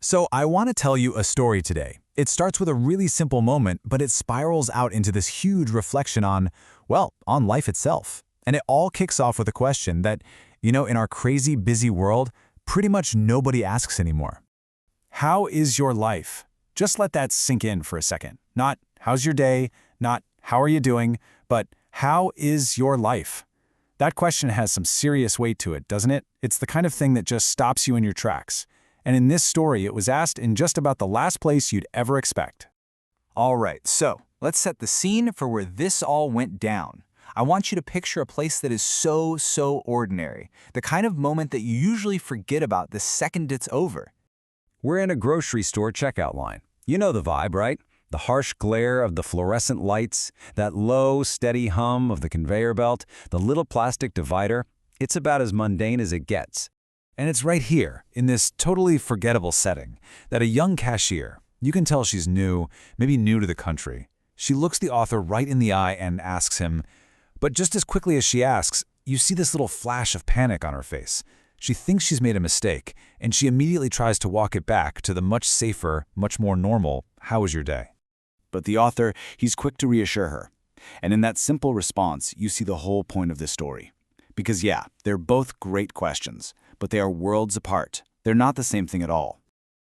So I want to tell you a story today. It starts with a really simple moment, but it spirals out into this huge reflection on, well, on life itself. And it all kicks off with a question that, in our crazy busy world, pretty much nobody asks anymore. How is your life? Just let that sink in for a second. Not, how's your day? Not, how are you doing? But, how is your life? That question has some serious weight to it, doesn't it? It's the kind of thing that just stops you in your tracks. And in this story, it was asked in just about the last place you'd ever expect. All right, so let's set the scene for where this all went down. I want you to picture a place that is so ordinary, the kind of moment that you usually forget about the second it's over. We're in a grocery store checkout line. You know the vibe, right? The harsh glare of the fluorescent lights, that low, steady hum of the conveyor belt, the little plastic divider. It's about as mundane as it gets. And it's right here, in this totally forgettable setting, that a young cashier, you can tell she's new, maybe new to the country, she looks the author right in the eye and asks him, but just as quickly as she asks, you see this little flash of panic on her face. She thinks she's made a mistake, and she immediately tries to walk it back to the much safer, much more normal, how was your day? But the author, he's quick to reassure her. And in that simple response, you see the whole point of this story. Because yeah, they're both great questions, but they are worlds apart. They're not the same thing at all.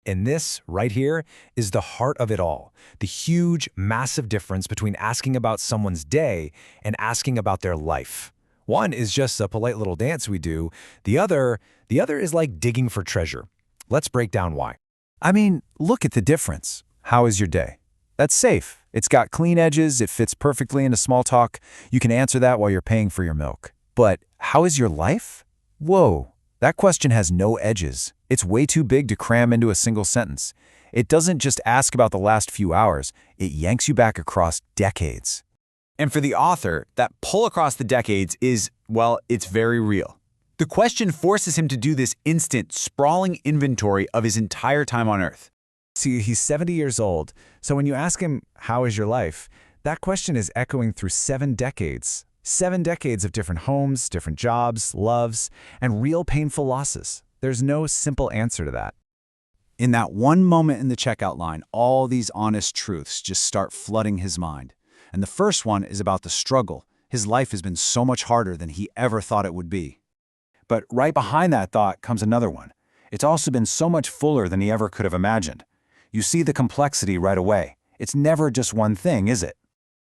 And this, right here, is the heart of it all. The huge, massive difference between asking about someone's day and asking about their life. One is just a polite little dance we do. The other is like digging for treasure. Let's break down why. I mean, look at the difference. How is your day? That's safe. It's got clean edges. It fits perfectly into small talk. You can answer that while you're paying for your milk. But how is your life? Whoa, that question has no edges. It's way too big to cram into a single sentence. It doesn't just ask about the last few hours. It yanks you back across decades. And for the author, that pull across the decades is, well, it's very real. The question forces him to do this instant, sprawling inventory of his entire time on Earth. See, he's 70 years old, so when you ask him, how is your life, that question is echoing through 7 decades. 7 decades of different homes, different jobs, loves, and real painful losses. There's no simple answer to that. In that one moment in the checkout line, all these honest truths just start flooding his mind. And the first one is about the struggle. His life has been so much harder than he ever thought it would be. But right behind that thought comes another one. It's also been so much fuller than he ever could have imagined. You see the complexity right away. It's never just one thing, is it?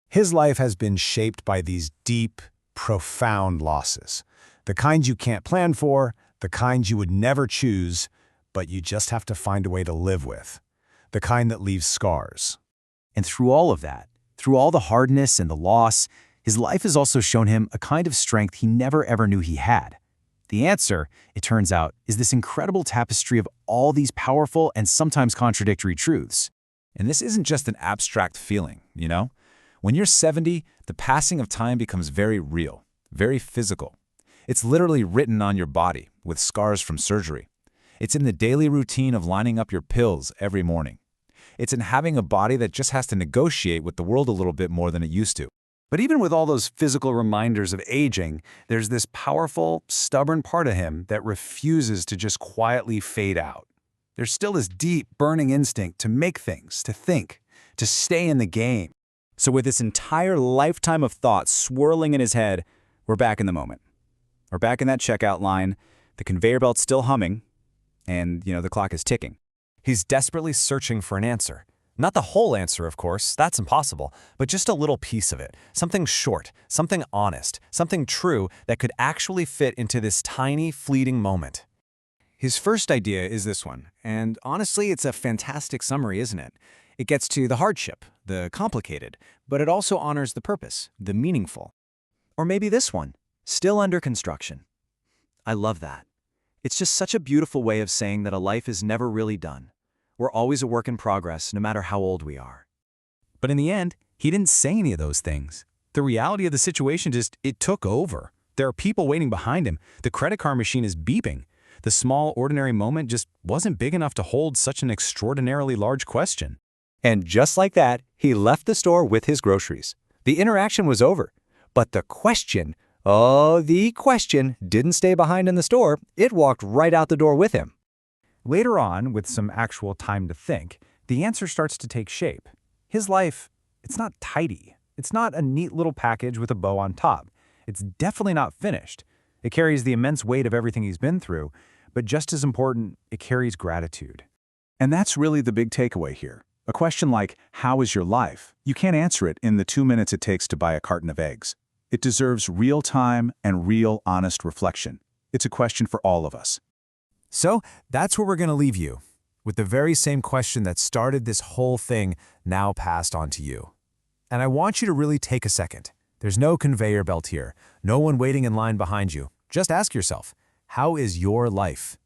His life has been shaped by these deep, profound losses. The kind you can't plan for, the kind you would never choose, but you just have to find a way to live with. The kind that leaves scars. And through all of that, through all the hardness and the loss, his life has also shown him a kind of strength he never ever knew he had. The answer, it turns out, is this incredible tapestry of all these powerful and sometimes contradictory truths. And this isn't just an abstract feeling, When you're 70, the passing of time becomes very real, very physical. It's literally written on your body with scars from surgery. It's in the daily routine of lining up your pills every morning. It's in having a body that just has to negotiate with the world a little bit more than it used to. But even with all those physical reminders of aging, there's this powerful, stubborn part of him that refuses to just quietly fade out. There's still this deep, burning instinct to make things, to think, to stay in the game. So with this entire lifetime of thought swirling in his head, we're back in the moment. We're back in that checkout line, the conveyor belt's still humming, and, the clock is ticking. He's desperately searching for an answer. Not the whole answer, of course, that's impossible, but just a little piece of it. Something short, something honest, something true that could actually fit into this tiny, fleeting moment. His first idea is this one, and honestly, it's a fantastic summary, isn't it? It gets to the hardship, the complicated, but it also honors the purpose, the meaningful. Or maybe this one, still under construction. I love that. It's just such a beautiful way of saying that a life is never really done. We're always a work in progress, no matter how old we are. But in the end, he didn't say any of those things. The reality of the situation it took over. There are people waiting behind him. The credit card machine is beeping. The small, ordinary moment just wasn't big enough to hold such an extraordinarily large question. And just like that, he left the store with his groceries. The interaction was over. But the question didn't stay behind in the store. It walked right out the door with him. Later on, with some actual time to think, the answer starts to take shape. His life, it's not tidy. It's not a neat little package with a bow on top. It's definitely not finished. It carries the immense weight of everything he's been through, but just as important, it carries gratitude. And that's really the big takeaway here. A question like, how is your life? You can't answer it in the 2 minutes it takes to buy a carton of eggs. It deserves real time and real honest reflection. It's a question for all of us. So that's where we're going to leave you, with the very same question that started this whole thing now passed on to you. And I want you to really take a second. There's no conveyor belt here, no one waiting in line behind you. Just ask yourself, how is your life?